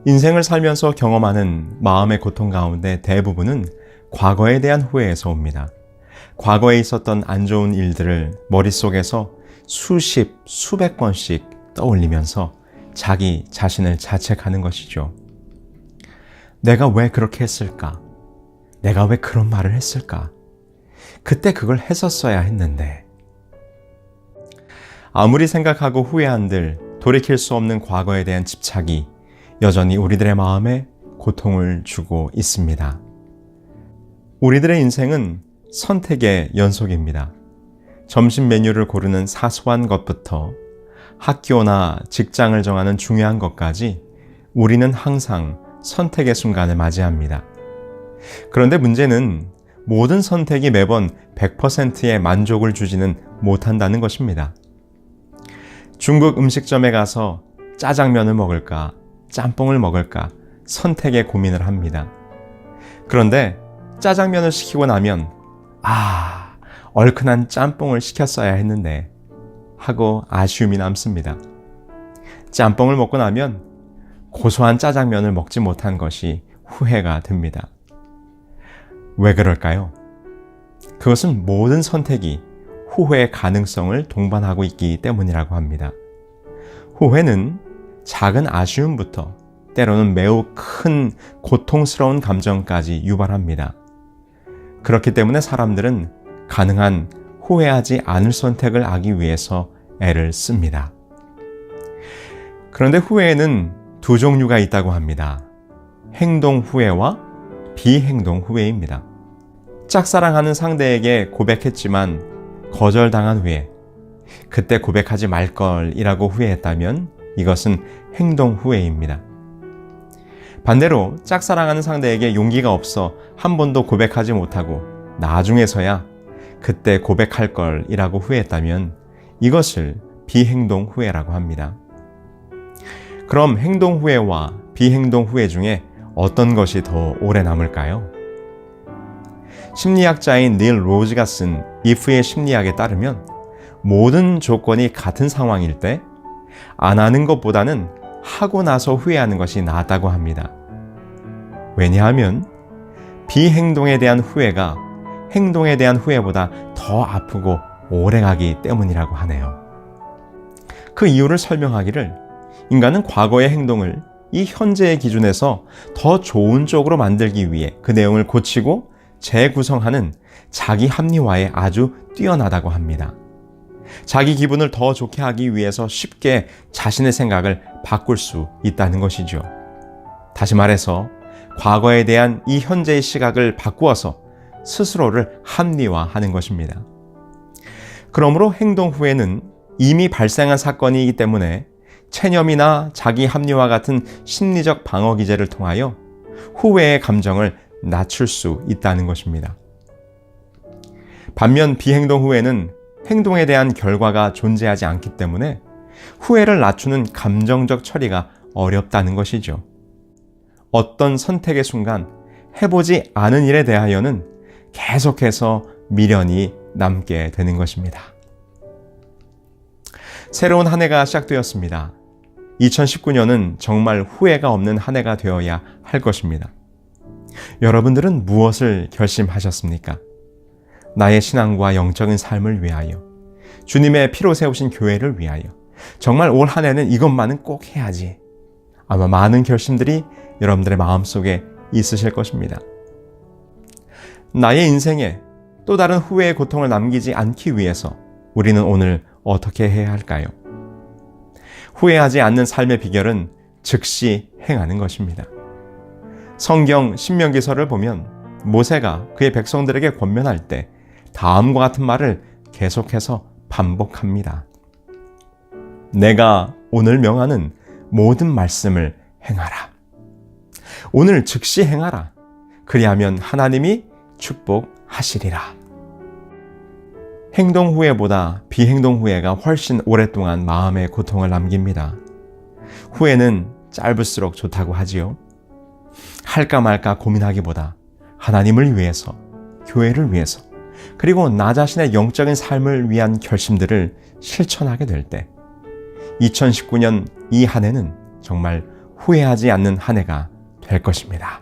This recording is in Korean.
인생을 살면서 경험하는 마음의 고통 가운데 대부분은 과거에 대한 후회에서 옵니다. 과거에 있었던 안 좋은 일들을 머릿속에서 수십, 수백 번씩 떠올리면서 자기 자신을 자책하는 것이죠. 내가 왜 그렇게 했을까? 내가 왜 그런 말을 했을까? 그때 그걸 했었어야 했는데. 아무리 생각하고 후회한들 돌이킬 수 없는 과거에 대한 집착이 여전히 우리들의 마음에 고통을 주고 있습니다. 우리들의 인생은 선택의 연속입니다. 점심 메뉴를 고르는 사소한 것부터 학교나 직장을 정하는 중요한 것까지 우리는 항상 선택의 순간을 맞이합니다. 그런데 문제는 모든 선택이 매번 100%의 만족을 주지는 못한다는 것입니다. 중국 음식점에 가서 짜장면을 먹을까, 짬뽕을 먹을까 선택에 고민을 합니다. 그런데 짜장면을 시키고 나면 얼큰한 짬뽕을 시켰어야 했는데 하고 아쉬움이 남습니다. 짬뽕을 먹고 나면 고소한 짜장면을 먹지 못한 것이 후회가 됩니다. 왜 그럴까요? 그것은 모든 선택이 후회의 가능성을 동반하고 있기 때문이라고 합니다. 후회는 작은 아쉬움부터 때로는 매우 큰 고통스러운 감정까지 유발합니다. 그렇기 때문에 사람들은 가능한 후회하지 않을 선택을 하기 위해서 애를 씁니다. 그런데 후회에는 두 종류가 있다고 합니다. 행동 후회와 비행동 후회입니다. 짝사랑하는 상대에게 고백했지만 거절당한 후에 그때 고백하지 말걸이라고 후회했다면 이것은 행동 후회입니다. 반대로 짝사랑하는 상대에게 용기가 없어 한 번도 고백하지 못하고 나중에서야 그때 고백할 걸이라고 후회했다면 이것을 비행동 후회라고 합니다. 그럼 행동 후회와 비행동 후회 중에 어떤 것이 더 오래 남을까요? 심리학자인 닐 로즈가 쓴 if의 심리학에 따르면 모든 조건이 같은 상황일 때 안 하는 것보다는 하고 나서 후회하는 것이 낫다고 합니다. 왜냐하면 비행동에 대한 후회가 행동에 대한 후회보다 더 아프고 오래가기 때문이라고 하네요. 그 이유를 설명하기를 인간은 과거의 행동을 이 현재의 기준에서 더 좋은 쪽으로 만들기 위해 그 내용을 고치고 재구성하는 자기 합리화에 아주 뛰어나다고 합니다. 자기 기분을 더 좋게 하기 위해서 쉽게 자신의 생각을 바꿀 수 있다는 것이죠. 다시 말해서 과거에 대한 이 현재의 시각을 바꾸어서 스스로를 합리화하는 것입니다. 그러므로 행동 후에는 이미 발생한 사건이기 때문에 체념이나 자기 합리화 같은 심리적 방어 기제를 통하여 후회의 감정을 낮출 수 있다는 것입니다. 반면 비행동 후에는 행동에 대한 결과가 존재하지 않기 때문에 후회를 낮추는 감정적 처리가 어렵다는 것이죠. 어떤 선택의 순간 해보지 않은 일에 대하여는 계속해서 미련이 남게 되는 것입니다. 새로운 한 해가 시작되었습니다. 2019년은 정말 후회가 없는 한 해가 되어야 할 것입니다. 여러분들은 무엇을 결심하셨습니까? 나의 신앙과 영적인 삶을 위하여, 주님의 피로 세우신 교회를 위하여 정말 올 한 해는 이것만은 꼭 해야지. 아마 많은 결심들이 여러분들의 마음속에 있으실 것입니다. 나의 인생에 또 다른 후회의 고통을 남기지 않기 위해서 우리는 오늘 어떻게 해야 할까요? 후회하지 않는 삶의 비결은 즉시 행하는 것입니다. 성경 신명기서를 보면 모세가 그의 백성들에게 권면할 때 다음과 같은 말을 계속해서 반복합니다. 내가 오늘 명하는 모든 말씀을 행하라. 오늘 즉시 행하라. 그리하면 하나님이 축복하시리라. 행동 후회보다 비행동 후회가 훨씬 오랫동안 마음의 고통을 남깁니다. 후회는 짧을수록 좋다고 하지요. 할까 말까 고민하기보다 하나님을 위해서, 교회를 위해서, 그리고 나 자신의 영적인 삶을 위한 결심들을 실천하게 될 때 2019년 이 한 해는 정말 후회하지 않는 한 해가 될 것입니다.